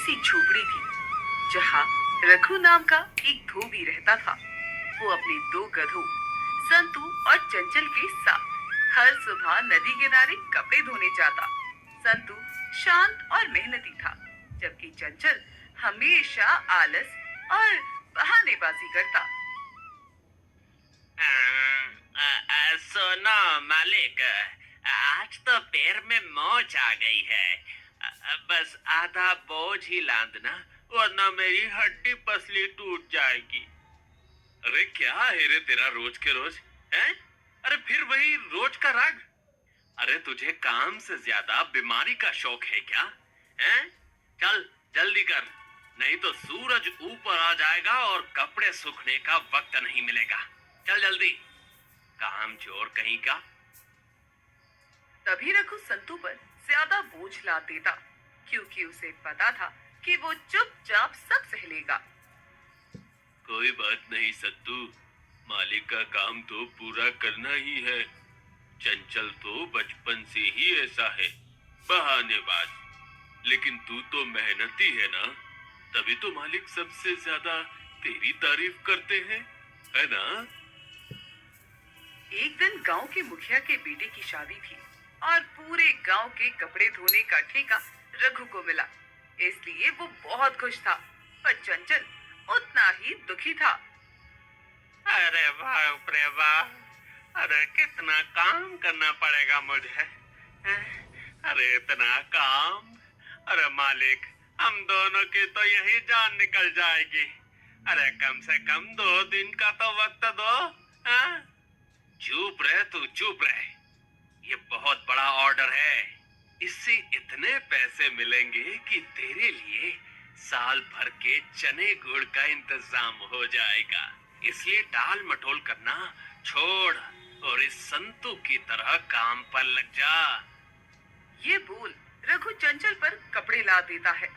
सी झोपड़ी थी जहाँ रघु नाम का एक धोबी रहता था। वो अपने दो गधों संतू और चंचल के साथ हर सुबह नदी किनारे कपड़े धोने जाता। संतू शांत और मेहनती था, जबकि चंचल हमेशा आलस और बहानेबाजी करता। सुनो मालिक, आज तो पैर में मोच आ गई है। बस आधा बोझ ही लादना, वरना मेरी हड्डी पसली टूट जाएगी। अरे क्या है रे तेरा रोज के रोज हैं? अरे फिर वही रोज का राग। अरे तुझे काम से ज्यादा बीमारी का शौक है क्या? हैं? चल जल्दी कर, नहीं तो सूरज ऊपर आ जाएगा और कपड़े सूखने का वक्त नहीं मिलेगा। चल जल्दी, काम चोर कहीं का। तभी रघु संतू पर ज्यादा बोझ ला देता, क्योंकि उसे पता था कि वो चुपचाप सब सह लेगा। कोई बात नहीं सत्तू, मालिक का काम तो पूरा करना ही है। चंचल तो बचपन से ही ऐसा है, बहानेबाज। लेकिन तू तो मेहनती है ना, तभी तो मालिक सबसे ज्यादा तेरी तारीफ करते हैं, है ना? एक दिन गांव के मुखिया के बेटे की शादी थी और पूरे गांव के कपड़े धोने का ठेका रघु को मिला। इसलिए वो बहुत खुश था, पर चंचल उतना ही दुखी था। अरे बाप रे बाप, अरे कितना काम करना पड़ेगा मुझे। अरे इतना काम। अरे मालिक, हम दोनों की तो यही जान निकल जाएगी। अरे कम से कम 2 दिन का तो वक्त दो। हाँ? चुप रहे तू, चुप रहे। ये बहुत बड़ा ऑर्डर है। इससे इतने पैसे मिलेंगे कि तेरे लिए साल भर के चने गुड़ का इंतजाम हो जाएगा। इसलिए टाल मटोल करना छोड़ और इस संतू की तरह काम पर लग जा। ये बोल रघु चंचल पर कपड़े ला देता है।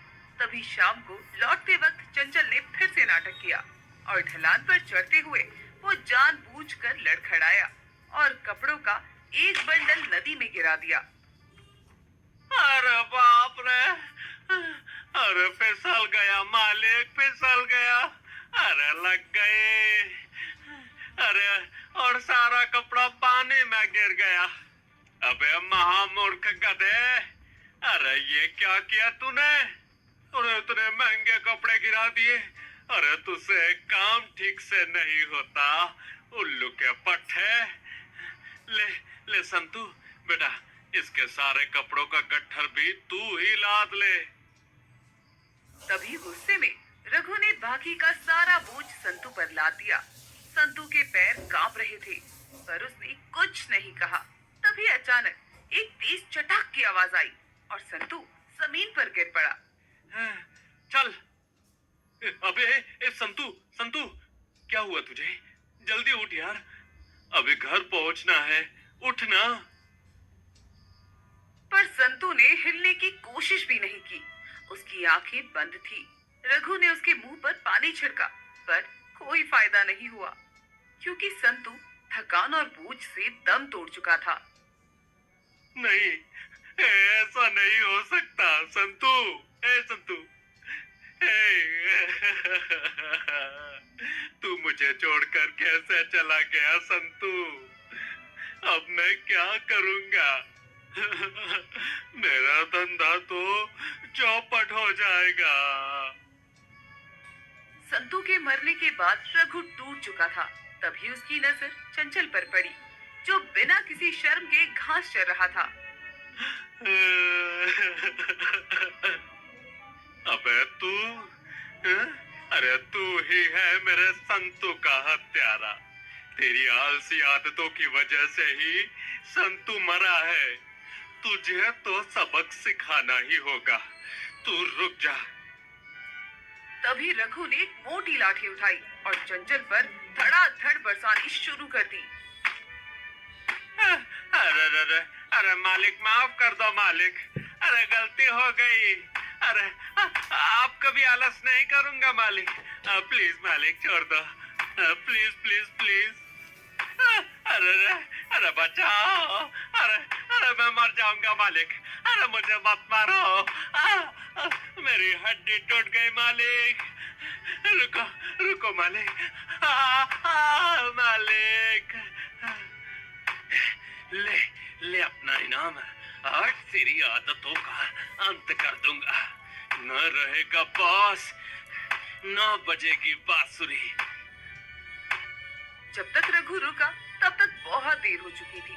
तभी शाम को लौटते वक्त चंचल ने फिर से नाटक किया और ढलान पर चढ़ते हुए वो जानबूझकर लड़खड़ाया और कपड़ों का एक बंडल नदी में गिरा दिया। अरे बाप रे, अरे फिसल गया मालिक, फिसल गया। अरे लग गए। अरे और सारा कपड़ा पानी में गिर गया। अबे महामूर्ख गधे, अरे ये क्या किया तूने? अरे इतने महंगे कपड़े गिरा दिए। अरे तुझसे काम ठीक से नहीं होता, उल्लू के पट्टे। ले ले संतू, बेटा इसके सारे कपड़ों का गट्ठर भी तू ही लाद ले। तभी गुस्से में रघु ने बाकी का सारा बोझ संतू पर लाद दिया। संतू के पैर कांप रहे थे, पर उसने कुछ नहीं कहा। तभी अचानक एक तेज चटाक की आवाज आई और संतू जमीन पर गिर पड़ा। चल। अबे संतू, संतू क्या हुआ तुझे? जल्दी उठ यार, अभी घर पहुंचना है, उठ ना। पर संतू ने हिलने की कोशिश भी नहीं की। उसकी आंखें बंद थी। रघु ने उसके मुंह पर पानी छिड़का, पर कोई फायदा नहीं हुआ, क्योंकि संतू थकान और बोझ से दम तोड़ चुका था। नहीं, ऐसा नहीं हो सकता संतू। संतू, तू मुझे छोड़कर कैसे चला गया संतू? अब मैं क्या करूंगा? मेरा धंधा तो चौपट हो जाएगा। संतू के मरने के बाद रघु टूट चुका था। तभी उसकी नजर चंचल पर पड़ी, जो बिना किसी शर्म के घास चर रहा था। अबे तू, अरे तू ही है मेरे संतू का हत्यारा। तेरी आलसी आदतों की वजह से ही संतू मरा है। तुझे तो सबक सिखाना ही होगा। तू रुक जा। तभी रघु ने एक मोटी लाठी उठाई और चंचल पर धड़ाधड़ बरसानी शुरू कर दी। अरे अरे अरे मालिक, माफ कर दो मालिक। अरे गलती हो गई। अरे आप कभी आलस नहीं करूंगा मालिक। प्लीज मालिक छोड़ दो, प्लीज प्लीज प्लीज। अरे अरे बचाओ। अरे अरे मैं मर जाऊंगा मालिक। अरे मुझे मत मारो। मेरी हड्डी टूट गई मालिक। रुको रुको मालिक। मालिक, ले ले अपना इनाम। आज तेरी आदतों का अंत कर दूंगा। न रहेगा बॉस, न बजेगी बांसुरी। जब तक रघु रुका तब तक बहुत देर हो चुकी थी।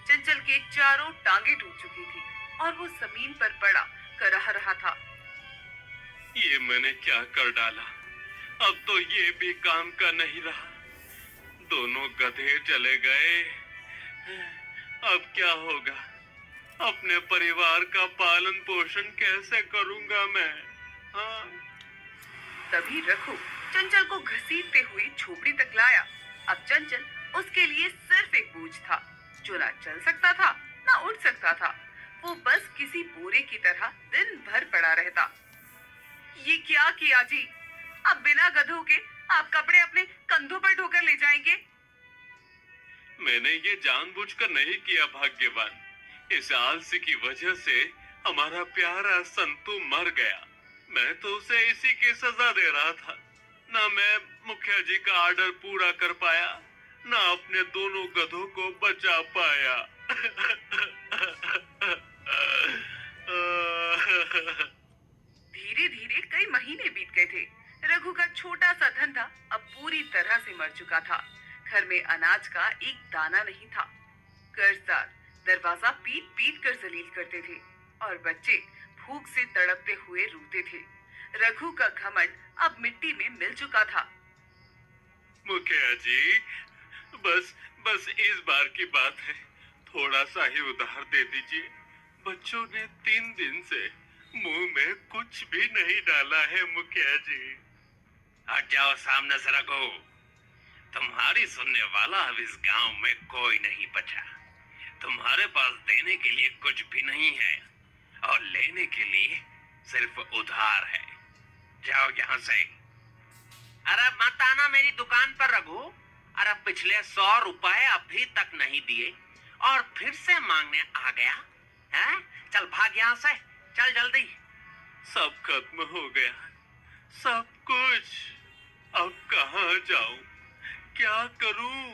चंचल के चारों टांगे टूट चुकी थी और वो जमीन पर पड़ा कराह रहा था। ये मैंने क्या कर डाला? अब तो ये भी काम का नहीं रहा। दोनों गधे चले गए। अब क्या होगा? अपने परिवार का पालन पोषण कैसे करूंगा मैं? हाँ? तभी रघु चंचल को घसीटते हुए झोपड़ी तक लाया। अब चंचल उसके लिए सिर्फ एक बोझ था, जो ना चल सकता था ना उड़ सकता था। वो बस किसी बोरे की तरह दिन भर पड़ा रहता। ये क्या किया जी? अब बिना गधों के आप कपड़े अपने कंधों पर ढोकर ले जाएंगे? मैंने ये जानबूझकर नहीं किया भाग्यवान। इस आलसी की वजह से हमारा प्यारा संतू मर गया। मैं तो उसे इसी की सजा दे रहा था। ना मैं मुखिया जी का ऑर्डर पूरा कर पाया, ना अपने दोनों गधों को बचा पाया। धीरे धीरे कई महीने बीत गए थे। रघु का छोटा सा धंधा अब पूरी तरह से मर चुका था। घर में अनाज का एक दाना नहीं था। कर्जदार दरवाजा पीट पीट कर जलील करते थे और बच्चे भूख से तड़पते हुए रोते थे। रघु का घमंड अब मिट्टी में मिल चुका था। मुखिया जी, बस बस इस बार की बात है, थोड़ा सा ही उधार दे दीजिए। बच्चों ने 3 दिन से मुंह में कुछ भी नहीं डाला है मुखिया जी। हट जाओ सामने से रघु। तुम्हारी सुनने वाला अब इस गांव में कोई नहीं बचा। तुम्हारे पास देने के लिए कुछ भी नहीं है और लेने के लिए सिर्फ उधार है। जाओ यहाँ से। अरे मत आना मेरी दुकान पर रघु। अरे पिछले 100 रुपए अभी तक नहीं दिए और फिर से मांगने आ गया है? चल भाग यहाँ से, चल जल्दी। सब खत्म हो गया, सब कुछ। अब कहाँ जाऊं, क्या करूं?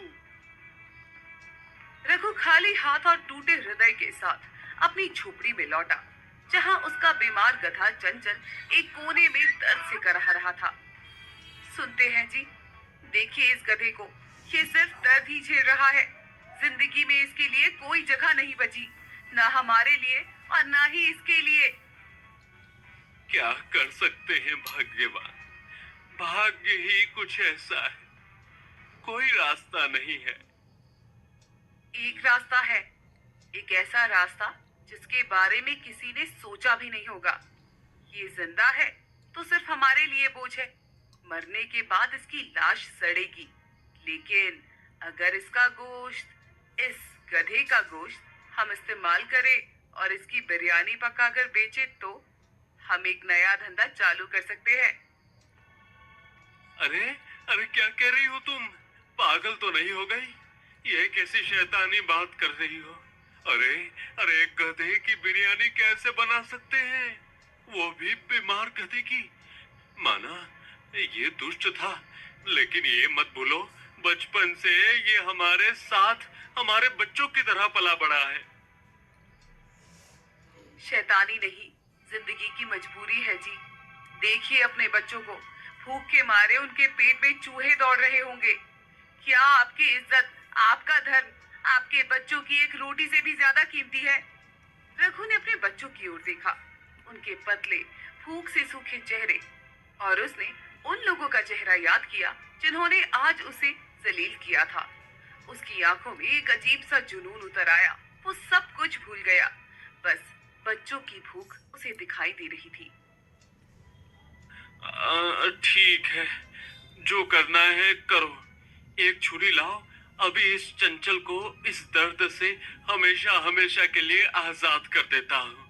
रघु खाली हाथ और टूटे हृदय के साथ अपनी झोपड़ी में लौटा, जहां उसका बीमार गधा चंचल एक कोने में दर्द से कराह रहा था। सुनते हैं जी, देखिए इस गधे को, ये सिर्फ दर्द ही झेल रहा है। जिंदगी में इसके लिए कोई जगह नहीं बची, ना हमारे लिए और ना ही इसके लिए। क्या कर सकते हैं भाग्यवान? भाग्य ही कुछ ऐसा है, कोई रास्ता नहीं है। एक रास्ता है, एक ऐसा रास्ता जिसके बारे में किसी ने सोचा भी नहीं होगा। ये जिंदा है तो सिर्फ हमारे लिए बोझ है। मरने के बाद इसकी लाश सड़ेगी, लेकिन अगर इसका गोश्त, इस गधे का गोश्त हम इस्तेमाल करें और इसकी बिरयानी पकाकर बेचे तो हम एक नया धंधा चालू कर सकते हैं। अरे अरे क्या कह रही हो तुम? पागल तो नहीं हो गई? ये कैसी शैतानी बात कर रही हो? अरे अरे गधे की बिरयानी कैसे बना सकते हैं, वो भी बीमार गधे की? माना ये दुष्ट था, लेकिन ये मत भूलो बचपन से ये हमारे साथ हमारे बच्चों की तरह पला बड़ा है। शैतानी नहीं, जिंदगी की मजबूरी है जी। देखिए अपने बच्चों को, भूख के मारे उनके पेट में चूहे दौड़ रहे होंगे। क्या आपकी इज्जत, आपका धर्म, आपके बच्चों की एक रोटी से भी ज्यादा कीमती है? रघु ने अपने बच्चों की ओर देखा, उनके पतले भूख से सूखे चेहरे, और उसने उन लोगों का चेहरा याद किया जिन्होंने आज उसे जलील किया था। उसकी आंखों में एक अजीब सा जुनून उतर आया। वो सब कुछ भूल गया, बस बच्चों की भूख उसे दिखाई दे रही थी। ठीक है, जो करना है करो। एक छुरी लाओ, अभी इस चंचल को इस दर्द से हमेशा हमेशा के लिए आजाद कर देता हूँ।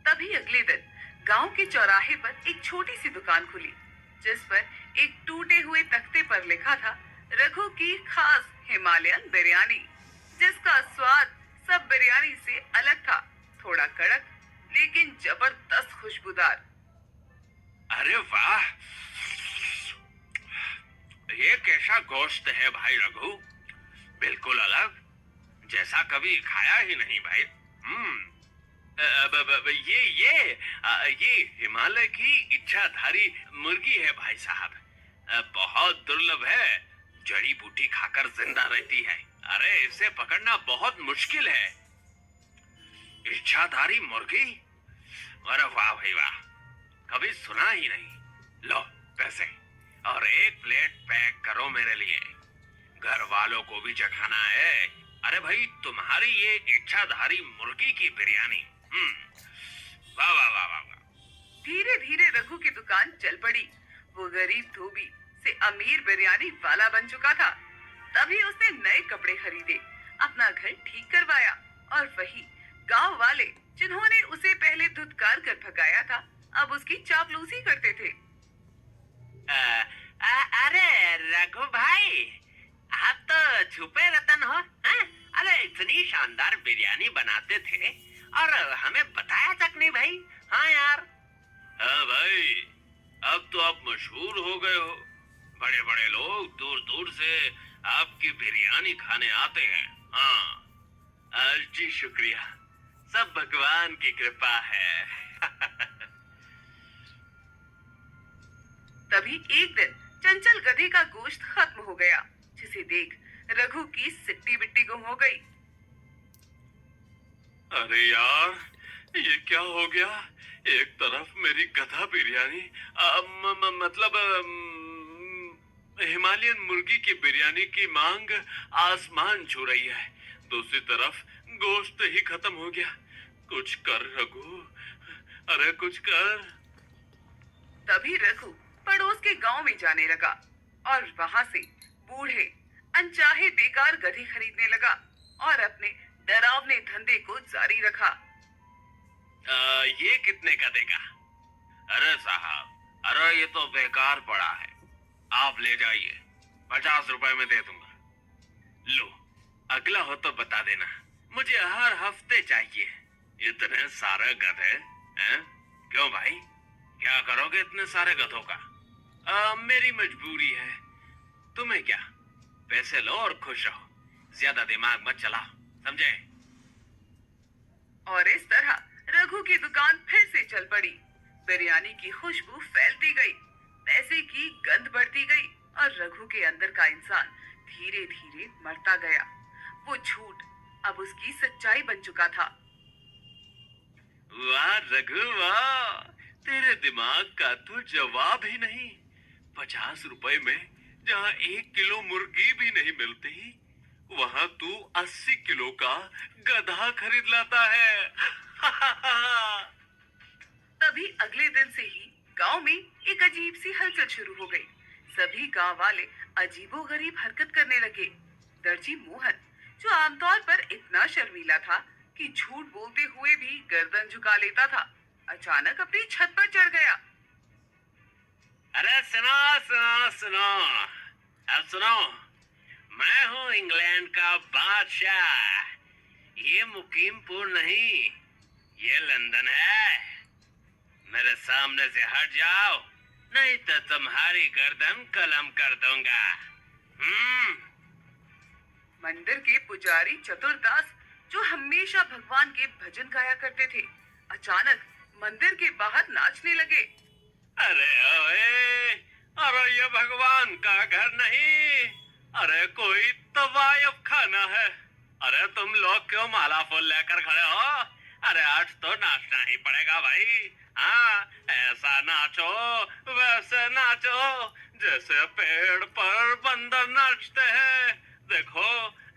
तभी अगले दिन गांव के चौराहे पर एक छोटी सी दुकान खुली, जिस पर एक टूटे हुए तख्ते पर लिखा था, रघु की खास हिमालयन बिरयानी, जिसका स्वाद सब बिरयानी से अलग था। थोड़ा कड़क, लेकिन जबरदस्त खुशबूदार। अरे वाह, ये कैसा गोश्त है भाई रघु, बिल्कुल अलग, जैसा कभी खाया ही नहीं भाई। ये हिमालय की इच्छाधारी मुर्गी है भाई साहब। बहुत दुर्लभ है, जड़ी बूटी खाकर जिंदा रहती है। अरे इसे पकड़ना बहुत मुश्किल है। इच्छाधारी मुर्गी, अरे वाह भाई वाह, कभी सुना ही नहीं। लो पैसे और एक प्लेट पैक करो मेरे लिए, घर वालों को भी चखाना है। अरे भाई तुम्हारी ये इच्छाधारी मुर्गी की बिरयानी, वाह वाह वाह वाह वाह। धीरे धीरे रघु की दुकान चल पड़ी। वो गरीब धोबी से अमीर बिरयानी वाला बन चुका था। तभी उसने नए कपड़े खरीदे, अपना घर ठीक करवाया और वही गांव वाले जिन्होंने उसे पहले धुतकार कर भगाया था, अब उसकी चापलूसी करते थे। अरे रघु भाई, आप तो छुपे रतन हो, हैं? अरे इतनी शानदार बिरयानी बनाते थे और हमें बताया तक नहीं भाई। हाँ यार। हाँ भाई, अब तो आप मशहूर हो गए हो, बड़े बड़े लोग दूर दूर से आपकी बिरयानी खाने आते हैं। हाँ जी, शुक्रिया, सब भगवान की कृपा है। तभी एक दिन चंचल गधे का गोश्त खत्म हो गया, जिसे देख रघु की सिट्टी बिट्टी गुम हो गई। अरे यार, ये क्या हो गया? एक तरफ मेरी गधा बिरयानी, मतलब हिमालयन मुर्गी की बिरयानी की मांग आसमान छू रही है, दूसरी तरफ गोश्त ही खत्म हो गया। कुछ कर रघु, अरे कुछ कर। तभी रघु पड़ोस के गांव में जाने लगा और वहां से बूढ़े अनचाहे बेकार गधे खरीदने लगा और अपने डरावने धंधे को जारी रखा। ये कितने का देगा? अरे साहब, अरे ये तो बेकार पड़ा है, आप ले जाइए, 50 रुपए में दे दूंगा। लो, अगला हो तो बता देना, मुझे हर हफ्ते चाहिए। इतने सारे गधे हैं? क्यों भाई, क्या करोगे इतने सारे गधों का? मेरी मजबूरी है, तुम्हें क्या, पैसे लो और खुश रहो, ज्यादा दिमाग मत चलाओ, समझे? और इस तरह रघु की दुकान फिर से चल पड़ी। बिरयानी की खुशबू फैलती गई, पैसे की गंध बढ़ती गई और रघु के अंदर का इंसान धीरे धीरे मरता गया। वो झूठ अब उसकी सच्चाई बन चुका था। वाह रघु वाह, तेरे दिमाग का तो जवाब ही नहीं। 50 रुपए में जहाँ 1 किलो मुर्गी भी नहीं मिलती, वहाँ तू 80 किलो का गधा खरीद लाता है। तभी अगले दिन से ही गांव में एक अजीब सी हलचल शुरू हो गई। सभी गांव वाले अजीबोगरीब हरकत करने लगे। दर्जी मोहन, जो आमतौर पर इतना शर्मीला था कि झूठ बोलते हुए भी गर्दन झुका लेता था, अचानक अपनी छत पर चढ़ गया। अरे सुनो सुनो सुनो, अब सुनो, मैं हूँ इंग्लैंड का बादशाह। ये मुकीमपुर नहीं, ये लंदन है। मेरे सामने से हट जाओ, नहीं तो तुम्हारी गर्दन कलम कर दूंगा। मंदिर के पुजारी चतुरदास, जो हमेशा भगवान के भजन गाया करते थे, अचानक मंदिर के बाहर नाचने लगे। अरे ओए, अरे ये भगवान का घर नहीं, अरे कोई तवायफ खाना है। अरे तुम लोग क्यों माला फूल लेकर खड़े हो? अरे आज तो नाचना ही पड़ेगा भाई। हाँ, ऐसा नाचो, वैसे नाचो, जैसे पेड़ पर बंदर नाचते हैं। देखो,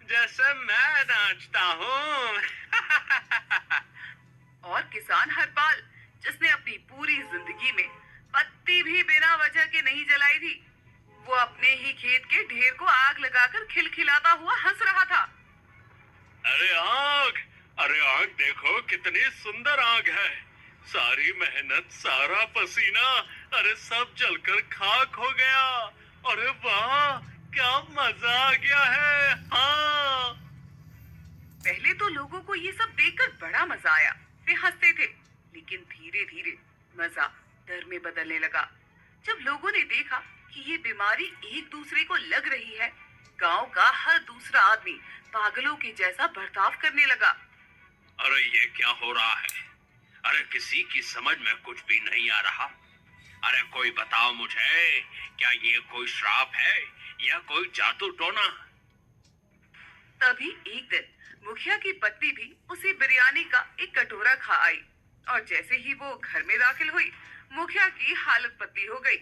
जैसे मैं नाचता हूँ। और किसान हरपाल, जिसने अपनी पूरी जिंदगी में पत्ती भी बिना वजह के नहीं जलाई थी, वो अपने ही खेत के ढेर को आग लगाकर खिलखिलाता हुआ हंस रहा था। अरे आग, अरे आग देखो, कितनी सुंदर आग है। सारी मेहनत, सारा पसीना, अरे सब जलकर खाक हो गया। अरे वाह, क्या मजा आ गया है। हाँ। पहले तो लोगों को ये सब देखकर बड़ा मजा आया, वे हंसते थे। लेकिन धीरे धीरे मजा डर में बदलने लगा। जब लोगों ने देखा कि ये बीमारी एक दूसरे को लग रही है, गांव का हर दूसरा आदमी पागलों के जैसा बर्ताव करने लगा। अरे ये क्या हो रहा है? अरे किसी की समझ में कुछ भी नहीं आ रहा। अरे कोई बताओ मुझे, क्या ये कोई श्राप है या कोई जादू टोना? तभी एक दिन मुखिया की पत्नी भी उसी बिरयानी का एक कटोरा खा आई, और जैसे ही वो घर में दाखिल हुई, मुखिया की हालत पतली हो गई।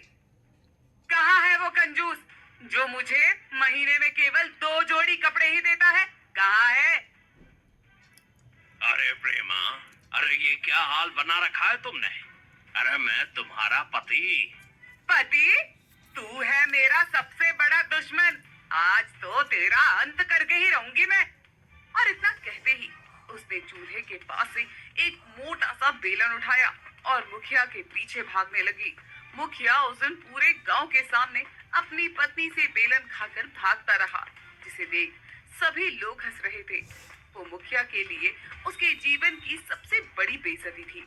कहाँ है वो कंजूस जो मुझे महीने में केवल 2 जोड़ी कपड़े ही देता है? कहाँ है? अरे प्रेमा, अरे ये क्या हाल बना रखा है तुमने? अरे मैं तुम्हारा पति। पति? तू है मेरा सबसे बड़ा दुश्मन। आज तो तेरा अंत करके ही रहूंगी मैं। और इतना कहते ही उसने चूल्हे के पास से एक मोटा सा बेलन उठाया और मुखिया के पीछे भागने लगी। मुखिया उस दिन पूरे गांव के सामने अपनी पत्नी से बेलन खाकर भागता रहा, जिसे देख सभी लोग हंस रहे थे। वो मुखिया के लिए उसके जीवन की सबसे बड़ी बेइज्जती थी।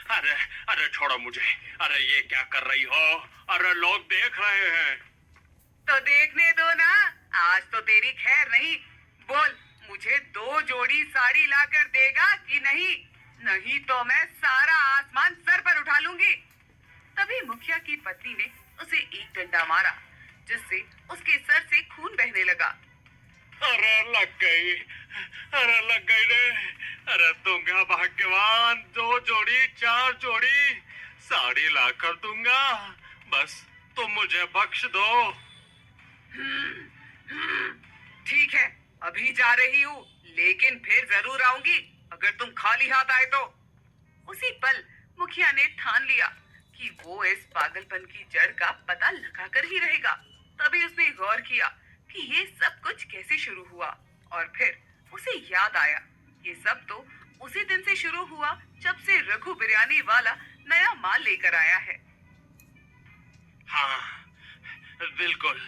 अरे अरे छोड़ो मुझे। अरे ये क्या कर रही हो? अरे लोग देख रहे हैं। तो देखने दो ना, आज तो तेरी खैर नहीं। बोल, मुझे 2 जोड़ी साड़ी लाकर देगा कि नहीं? नहीं तो मैं सारा आसमान सर पर उठा लूंगी। तभी मुखिया की पत्नी ने उसे एक डंडा मारा, जिससे उसके सर से खून बहने लगा। अरे लग गई, अरे लग गई रे। अरे दूंगा भाग्यवान, 2 जोड़ी 4 जोड़ी साड़ी लाकर दूंगा। बस तुम मुझे बख्श दो। ठीक है, अभी जा रही हूँ, लेकिन फिर जरूर आऊंगी अगर तुम खाली हाथ आए तो। उसी पल मुखिया ने ठान लिया कि वो इस पागलपन की जड़ का पता लगाकर ही रहेगा। तभी उसने गौर किया कि ये सब कुछ कैसे शुरू हुआ, और फिर उसे याद आया ये सब तो उसी दिन से शुरू हुआ जब से रघु बिरयानी वाला नया माल लेकर आया है। हाँ बिल्कुल,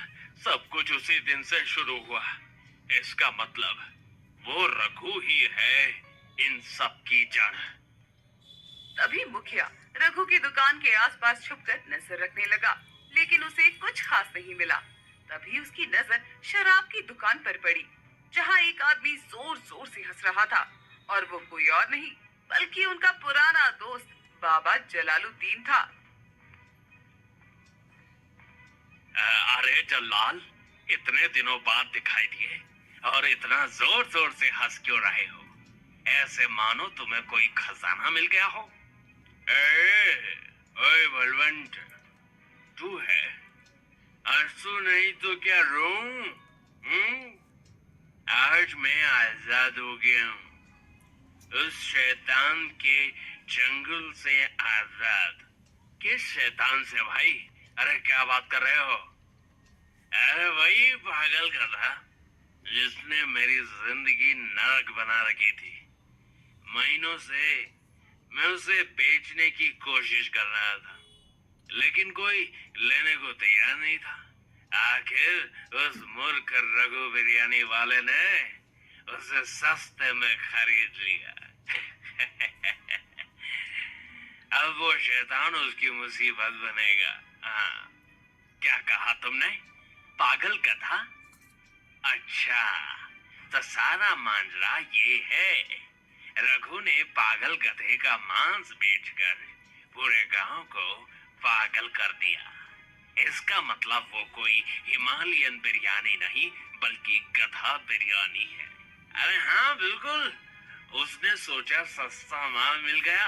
सब कुछ उसी दिन से शुरू हुआ। इसका मतलब वो रघु ही है इन सब की जड़। तभी मुखिया रघु की दुकान के आसपास छुपकर नजर रखने लगा, लेकिन उसे कुछ खास नहीं मिला। तभी उसकी नजर शराब की दुकान पर पड़ी, जहां एक आदमी जोर जोर से हंस रहा था, और वो कोई और नहीं बल्कि उनका पुराना दोस्त बाबा जलालुद्दीन था। अरे जल्लाल, इतने दिनों बाद दिखाई दिए और इतना जोर जोर से हंस क्यों रहे हो? ऐसे मानो तुम्हें कोई खजाना मिल गया हो। ओए बलवंत, तू है? हंसू नहीं तो क्या रोऊं? आज मैं आजाद हो गया हूँ, उस शैतान के जंगल से आजाद। किस शैतान से भाई? अरे क्या बात कर रहे हो? अरे वही पागल गधा जिसने मेरी जिंदगी नरक बना रखी थी। महीनों से मैं उसे बेचने की कोशिश कर रहा था, लेकिन कोई लेने को तैयार नहीं था। आखिर उस मूर्ख रघु बिरयानी वाले ने उसे सस्ते में खरीद लिया। अब वो शैतान उसकी मुसीबत बनेगा। हाँ, क्या कहा तुमने? पागल गधा? अच्छा, तो सारा मांजरा ये है। रघु ने पागल गधे का मांस बेचकर पूरे गांव को पागल कर दिया। इसका मतलब वो कोई हिमालयन बिरयानी नहीं बल्कि गधा बिरयानी है। अरे हाँ बिल्कुल, उसने सोचा सस्ता माल मिल गया,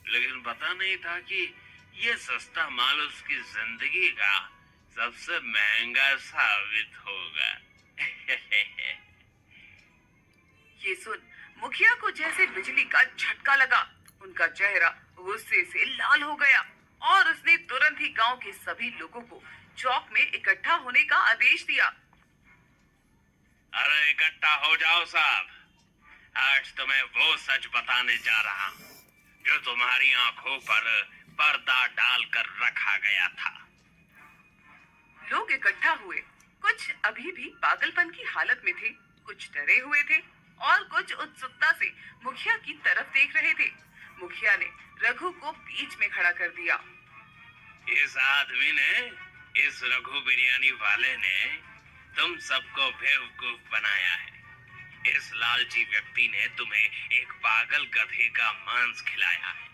लेकिन पता नहीं था कि ये सस्ता माल उसकी जिंदगी का सबसे महंगा साबित होगा। ये सुन मुखिया को जैसे बिजली का झटका लगा। उनका चेहरा गुस्से से लाल हो गया, और उसने तुरंत ही गांव के सभी लोगों को चौक में इकट्ठा होने का आदेश दिया। अरे इकट्ठा हो जाओ साहब, आज तुम्हें वो सच बताने जा रहा हूँ जो तुम्हारी आंखों पर पर्दा डालकर रखा गया था। लोग इकट्ठा हुए। कुछ अभी भी पागलपन की हालत में थे, कुछ डरे हुए थे, और कुछ उत्सुकता से मुखिया की तरफ देख रहे थे। मुखिया ने रघु को बीच में खड़ा कर दिया। इस आदमी ने, इस रघु बिरयानी वाले ने तुम सबको बेवकूफ बनाया है। इस लालची व्यक्ति ने तुम्हें एक पागल गधे का मांस खिलाया है।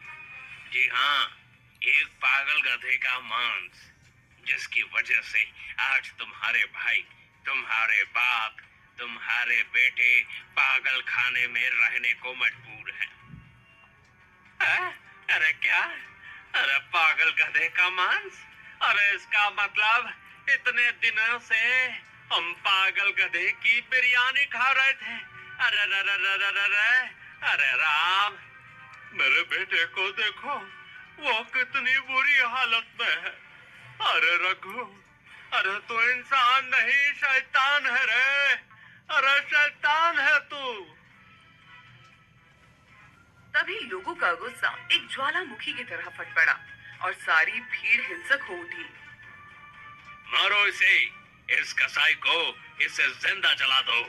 जी हाँ, एक पागल गधे का मांस, जिसकी वजह से आज तुम्हारे भाई, तुम्हारे बाप, तुम्हारे बेटे पागल खाने में रहने को मजबूर हैं। अरे क्या? अरे पागल गधे का मांस? अरे इसका मतलब इतने दिनों से हम पागल गधे की बिरयानी खा रहे थे। अरे अरे अरे अरे अरे, अरे राम, मेरे बेटे को देखो, वो कितनी बुरी हालत में है। अरे रघु, अरे तू इंसान नहीं, शैतान है रे। अरे शैतान है तू। तभी लोगों का गुस्सा एक ज्वालामुखी की तरह फट पड़ा और सारी भीड़ हिंसक हो उठी। मारो इसे, इस कसाई को, इसे जिंदा जला दो।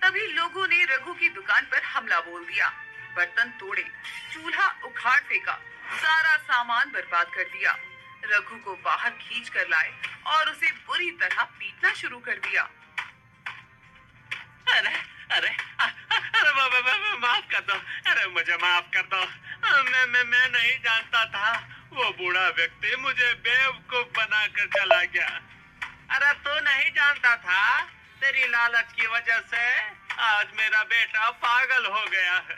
तभी लोगों ने रघु की दुकान पर हमला बोल दिया, बर्तन तोड़े, चूल्हा उखाड़ फेंका, सारा सामान बर्बाद कर दिया। रघु को बाहर खींच कर लाए और उसे बुरी तरह पीटना शुरू कर दिया। अरे अरे अरे माफ कर दो, अरे मुझे माफ कर दो। मैं नहीं जानता था, वो बूढ़ा व्यक्ति मुझे बेवकूफ बनाकर चला गया। अरे तू नहीं जानता था? तेरी लालच की वजह से आज मेरा बेटा पागल हो गया है।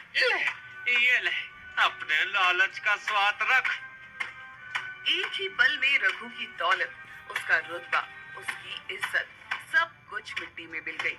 ये ले, अपने लालच का स्वाद रख। एक ही पल में रघु की दौलत, उसका रुतबा, उसकी इज्जत, सब कुछ मिट्टी में मिल गई।